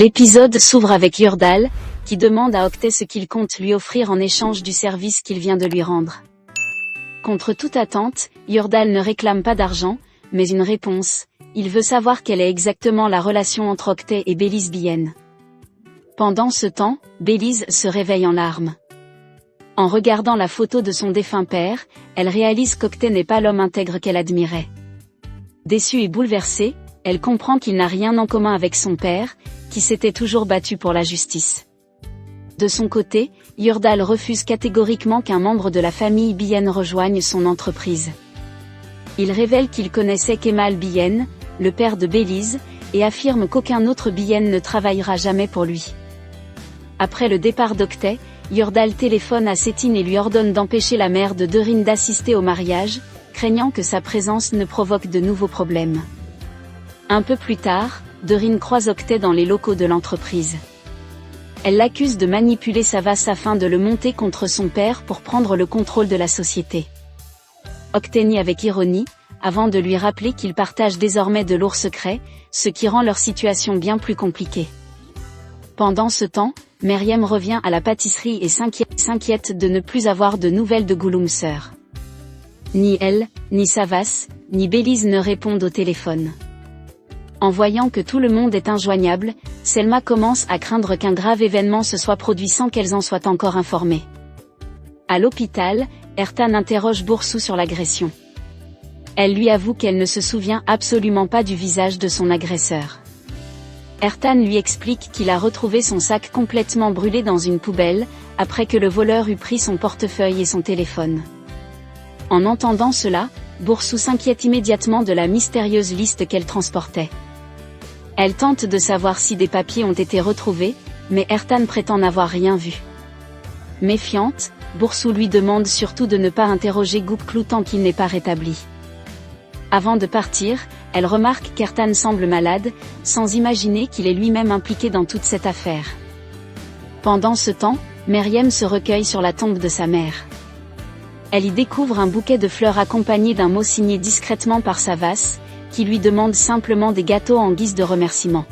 L'épisode s'ouvre avec Yurdal, qui demande à Octet ce qu'il compte lui offrir en échange du service qu'il vient de lui rendre. Contre toute attente, Yurdal ne réclame pas d'argent, mais une réponse. Il veut savoir quelle est exactement la relation entre Octet et Belize Bien. Pendant ce temps, Belize se réveille en larmes. En regardant la photo de son défunt père, elle réalise qu'Octet n'est pas l'homme intègre qu'elle admirait. Déçue et bouleversée, elle comprend qu'il n'a rien en commun avec son père, qui s'était toujours battu pour la justice. De son côté, Yurdal refuse catégoriquement qu'un membre de la famille Bien rejoigne son entreprise. Il révèle qu'il connaissait Kemal Bien, le père de Belize, et affirme qu'aucun autre Bien ne travaillera jamais pour lui. Après le départ d'Octet, Yurdal téléphone à Setine et lui ordonne d'empêcher la mère de Dorine d'assister au mariage, craignant que sa présence ne provoque de nouveaux problèmes. Un peu plus tard, Dorine croise Octet dans les locaux de l'entreprise. Elle l'accuse de manipuler Savas afin de le monter contre son père pour prendre le contrôle de la société. Octet nie avec ironie, avant de lui rappeler qu'ils partagent désormais de lourds secrets, ce qui rend leur situation bien plus compliquée. Pendant ce temps, Meriem revient à la pâtisserie et s'inquiète de ne plus avoir de nouvelles de Gouloumser. Ni elle, ni Savas, ni Belize ne répondent au téléphone. En voyant que tout le monde est injoignable, Selma commence à craindre qu'un grave événement se soit produit sans qu'elles en soient encore informées. À l'hôpital, Ertan interroge Boursou sur l'agression. Elle lui avoue qu'elle ne se souvient absolument pas du visage de son agresseur. Ertan lui explique qu'il a retrouvé son sac complètement brûlé dans une poubelle, après que le voleur eut pris son portefeuille et son téléphone. En entendant cela, Boursou s'inquiète immédiatement de la mystérieuse liste qu'elle transportait. Elle tente de savoir si des papiers ont été retrouvés, mais Ertan prétend n'avoir rien vu. Méfiante, Boursou lui demande surtout de ne pas interroger Gouklou tant qu'il n'est pas rétabli. Avant de partir, elle remarque qu'Ertan semble malade, sans imaginer qu'il est lui-même impliqué dans toute cette affaire. Pendant ce temps, Meriem se recueille sur la tombe de sa mère. Elle y découvre un bouquet de fleurs accompagné d'un mot signé discrètement par Savas, qui lui demande simplement des gâteaux en guise de remerciement.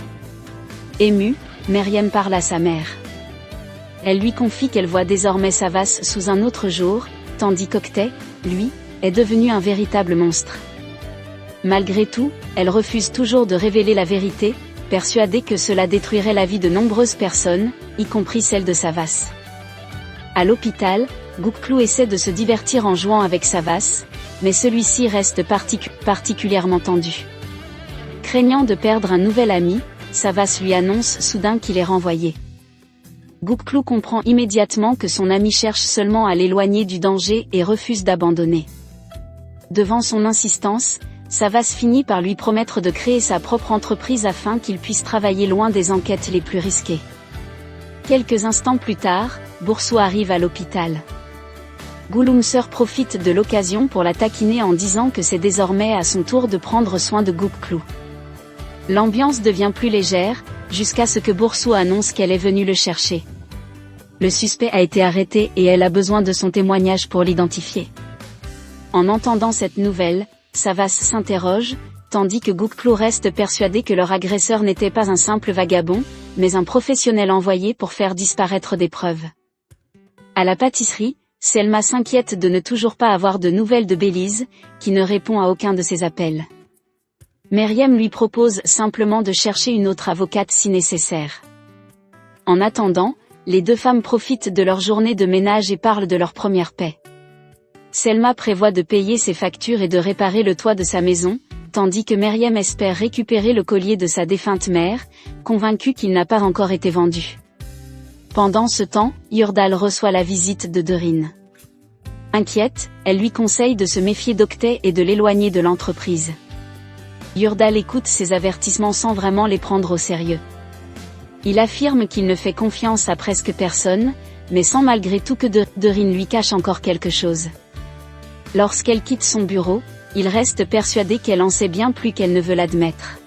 Émue, Meriem parle à sa mère. Elle lui confie qu'elle voit désormais Savas sous un autre jour, tandis qu'Octet, lui, est devenu un véritable monstre. Malgré tout, elle refuse toujours de révéler la vérité, persuadée que cela détruirait la vie de nombreuses personnes, y compris celle de Savas. À l'hôpital, Gouklou essaie de se divertir en jouant avec Savas, mais celui-ci reste particulièrement tendu. Craignant de perdre un nouvel ami, Savas lui annonce soudain qu'il est renvoyé. Gouklou comprend immédiatement que son ami cherche seulement à l'éloigner du danger et refuse d'abandonner. Devant son insistance, Savas finit par lui promettre de créer sa propre entreprise afin qu'il puisse travailler loin des enquêtes les plus risquées. Quelques instants plus tard, Boursou arrive à l'hôpital. Gouloumser profite de l'occasion pour la taquiner en disant que c'est désormais à son tour de prendre soin de Gouklou. L'ambiance devient plus légère, jusqu'à ce que Boursou annonce qu'elle est venue le chercher. Le suspect a été arrêté et elle a besoin de son témoignage pour l'identifier. En entendant cette nouvelle, Savas s'interroge, tandis que Gouklou reste persuadé que leur agresseur n'était pas un simple vagabond, mais un professionnel envoyé pour faire disparaître des preuves. À la pâtisserie, Selma s'inquiète de ne toujours pas avoir de nouvelles de Belize, qui ne répond à aucun de ses appels. Meriem lui propose simplement de chercher une autre avocate si nécessaire. En attendant, les deux femmes profitent de leur journée de ménage et parlent de leur première paix. Selma prévoit de payer ses factures et de réparer le toit de sa maison, tandis que Meriem espère récupérer le collier de sa défunte mère, convaincue qu'il n'a pas encore été vendu. Pendant ce temps, Yurdal reçoit la visite de Dorine. Inquiète, elle lui conseille de se méfier d'Octet et de l'éloigner de l'entreprise. Yurdal écoute ses avertissements sans vraiment les prendre au sérieux. Il affirme qu'il ne fait confiance à presque personne, mais sent malgré tout que Dorine lui cache encore quelque chose. Lorsqu'elle quitte son bureau, il reste persuadé qu'elle en sait bien plus qu'elle ne veut l'admettre.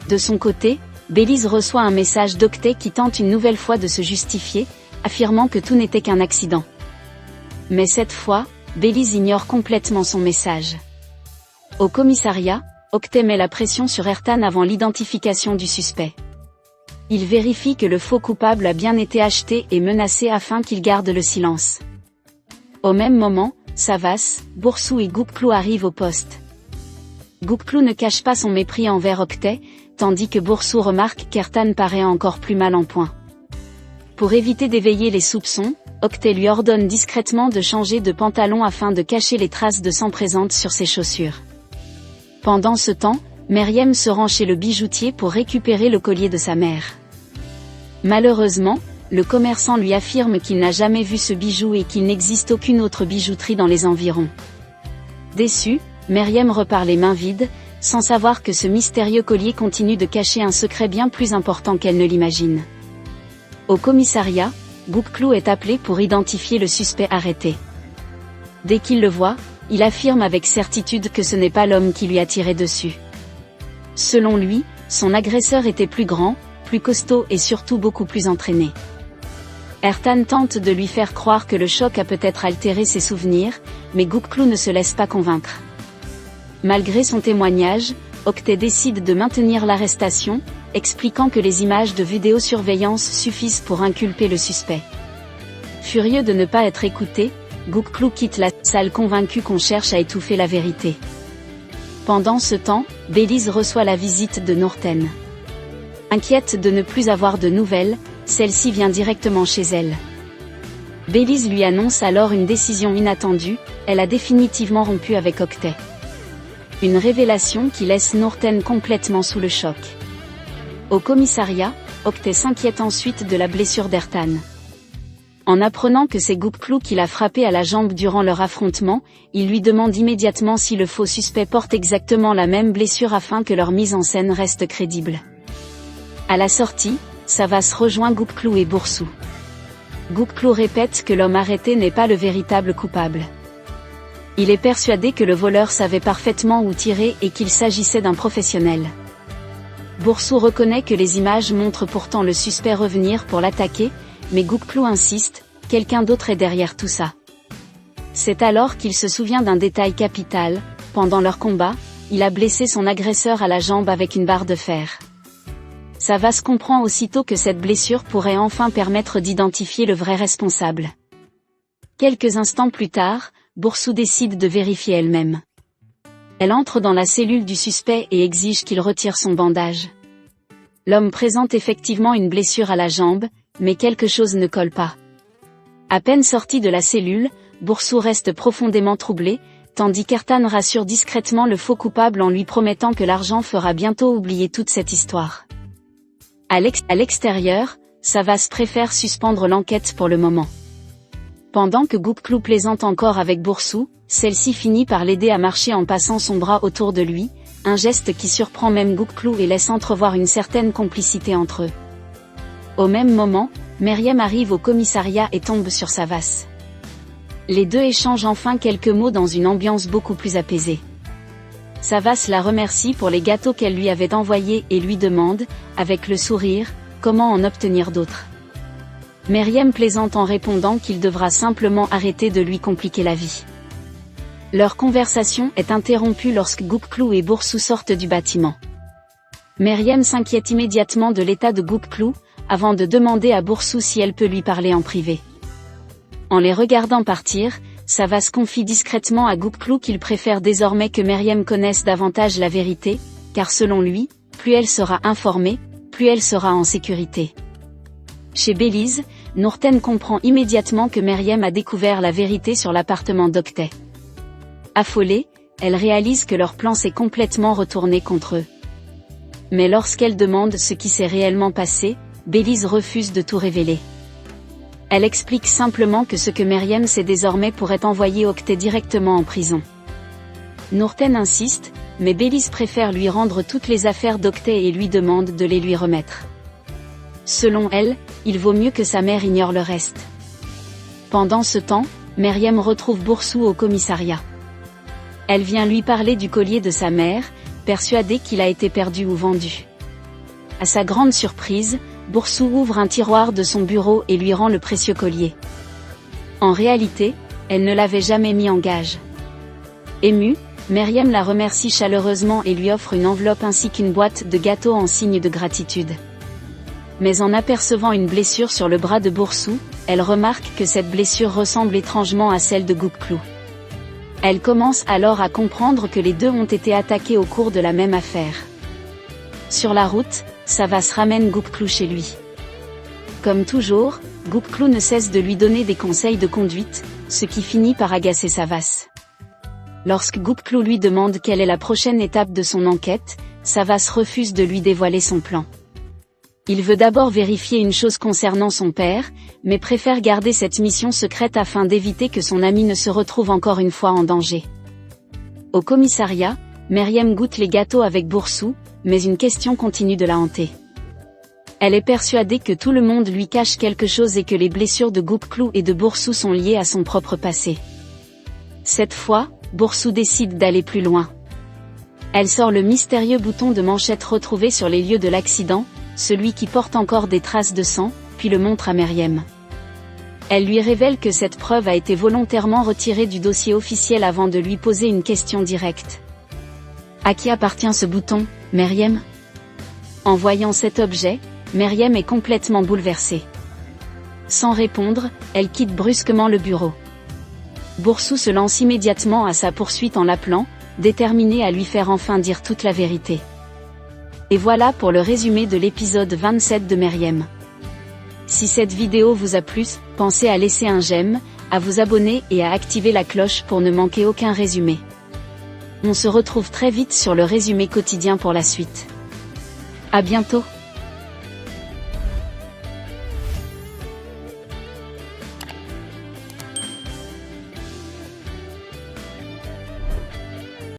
De son côté, Belize reçoit un message d'Octet qui tente une nouvelle fois de se justifier, affirmant que tout n'était qu'un accident. Mais cette fois, Belize ignore complètement son message. Au commissariat, Octet met la pression sur Ertan avant l'identification du suspect. Il vérifie que le faux coupable a bien été acheté et menacé afin qu'il garde le silence. Au même moment, Savas, Boursou et Goupclou arrivent au poste. Goupclou ne cache pas son mépris envers Octet, tandis que Boursou remarque qu'Ertan paraît encore plus mal en point. Pour éviter d'éveiller les soupçons, Octet lui ordonne discrètement de changer de pantalon afin de cacher les traces de sang présentes sur ses chaussures. Pendant ce temps, Meriem se rend chez le bijoutier pour récupérer le collier de sa mère. Malheureusement, le commerçant lui affirme qu'il n'a jamais vu ce bijou et qu'il n'existe aucune autre bijouterie dans les environs. Déçue, Meriem repart les mains vides, sans savoir que ce mystérieux collier continue de cacher un secret bien plus important qu'elle ne l'imagine. Au commissariat, Goupclou est appelé pour identifier le suspect arrêté. Dès qu'il le voit, il affirme avec certitude que ce n'est pas l'homme qui lui a tiré dessus. Selon lui, son agresseur était plus grand, plus costaud et surtout beaucoup plus entraîné. Ertan tente de lui faire croire que le choc a peut-être altéré ses souvenirs, mais Goupclou ne se laisse pas convaincre. Malgré son témoignage, Octet décide de maintenir l'arrestation, expliquant que les images de vidéosurveillance suffisent pour inculper le suspect. Furieux de ne pas être écouté, Goupclou quitte la salle convaincu qu'on cherche à étouffer la vérité. Pendant ce temps, Bélise reçoit la visite de Nourten. Inquiète de ne plus avoir de nouvelles, celle-ci vient directement chez elle. Bélise lui annonce alors une décision inattendue, elle a définitivement rompu avec Octet. Une révélation qui laisse Nourten complètement sous le choc. Au commissariat, Octet s'inquiète ensuite de la blessure d'Ertan. En apprenant que c'est Goupclou qui l'a frappé à la jambe durant leur affrontement, il lui demande immédiatement si le faux suspect porte exactement la même blessure afin que leur mise en scène reste crédible. À la sortie, Savas rejoint Goupclou et Boursou. Goupclou répète que l'homme arrêté n'est pas le véritable coupable. Il est persuadé que le voleur savait parfaitement où tirer et qu'il s'agissait d'un professionnel. Boursou reconnaît que les images montrent pourtant le suspect revenir pour l'attaquer, mais Goupclou insiste, quelqu'un d'autre est derrière tout ça. C'est alors qu'il se souvient d'un détail capital, pendant leur combat, il a blessé son agresseur à la jambe avec une barre de fer. Savas comprend aussitôt que cette blessure pourrait enfin permettre d'identifier le vrai responsable. Quelques instants plus tard, Boursou décide de vérifier elle-même. Elle entre dans la cellule du suspect et exige qu'il retire son bandage. L'homme présente effectivement une blessure à la jambe, mais quelque chose ne colle pas. À peine sorti de la cellule, Boursou reste profondément troublé, tandis qu'Ertan rassure discrètement le faux coupable en lui promettant que l'argent fera bientôt oublier toute cette histoire. À l'extérieur, Savas préfère suspendre l'enquête pour le moment. Pendant que Goupclou plaisante encore avec Boursou, celle-ci finit par l'aider à marcher en passant son bras autour de lui, un geste qui surprend même Goupclou et laisse entrevoir une certaine complicité entre eux. Au même moment, Meriem arrive au commissariat et tombe sur Savas. Les deux échangent enfin quelques mots dans une ambiance beaucoup plus apaisée. Savas la remercie pour les gâteaux qu'elle lui avait envoyés et lui demande, avec le sourire, comment en obtenir d'autres. Meriem plaisante en répondant qu'il devra simplement arrêter de lui compliquer la vie. Leur conversation est interrompue lorsque Goupclou et Boursou sortent du bâtiment. Meriem s'inquiète immédiatement de l'état de Goupclou, avant de demander à Boursou si elle peut lui parler en privé. En les regardant partir, Savas confie discrètement à Goupclou qu'il préfère désormais que Meriem connaisse davantage la vérité, car selon lui, plus elle sera informée, plus elle sera en sécurité. Chez Bélise, Nourten comprend immédiatement que Meriem a découvert la vérité sur l'appartement d'Octet. Affolée, elle réalise que leur plan s'est complètement retourné contre eux. Mais lorsqu'elle demande ce qui s'est réellement passé, Bélise refuse de tout révéler. Elle explique simplement que ce que Meriem sait désormais pourrait envoyer Octet directement en prison. Nourten insiste, mais Bélise préfère lui rendre toutes les affaires d'Octet et lui demande de les lui remettre. Selon elle, il vaut mieux que sa mère ignore le reste. Pendant ce temps, Meriem retrouve Boursou au commissariat. Elle vient lui parler du collier de sa mère, persuadée qu'il a été perdu ou vendu. À sa grande surprise, Boursou ouvre un tiroir de son bureau et lui rend le précieux collier. En réalité, elle ne l'avait jamais mis en gage. Émue, Meriem la remercie chaleureusement et lui offre une enveloppe ainsi qu'une boîte de gâteaux en signe de gratitude. mais en apercevant une blessure sur le bras de Boursou, elle remarque que cette blessure ressemble étrangement à celle de Gouk-Clou. Elle commence alors à comprendre que les deux ont été attaqués au cours de la même affaire. Sur la route, Savas ramène Gouk-Clou chez lui. Comme toujours, Gouk-Clou ne cesse de lui donner des conseils de conduite, ce qui finit par agacer Savas. Lorsque Gouk-Clou lui demande quelle est la prochaine étape de son enquête, Savas refuse de lui dévoiler son plan. Il veut d'abord vérifier une chose concernant son père, mais préfère garder cette mission secrète afin d'éviter que son ami ne se retrouve encore une fois en danger. Au commissariat, Meriem goûte les gâteaux avec Boursou, mais une question continue de la hanter. Elle est persuadée que tout le monde lui cache quelque chose et que les blessures de Gouk-Clou et de Boursou sont liées à son propre passé. Cette fois, Boursou décide d'aller plus loin. Elle sort le mystérieux bouton de manchette retrouvé sur les lieux de l'accident, celui qui porte encore des traces de sang, puis le montre à Meriem. Elle lui révèle que cette preuve a été volontairement retirée du dossier officiel avant de lui poser une question directe. À qui appartient ce bouton, Meriem ? En voyant cet objet, Meriem est complètement bouleversée. Sans répondre, elle quitte brusquement le bureau. Boursou se lance immédiatement à sa poursuite en l'appelant, déterminé à lui faire enfin dire toute la vérité. Et voilà pour le résumé de l'épisode 27 de Meriem. Si cette vidéo vous a plu, pensez à laisser un j'aime, à vous abonner et à activer la cloche pour ne manquer aucun résumé. On se retrouve très vite sur le résumé quotidien pour la suite. À bientôt.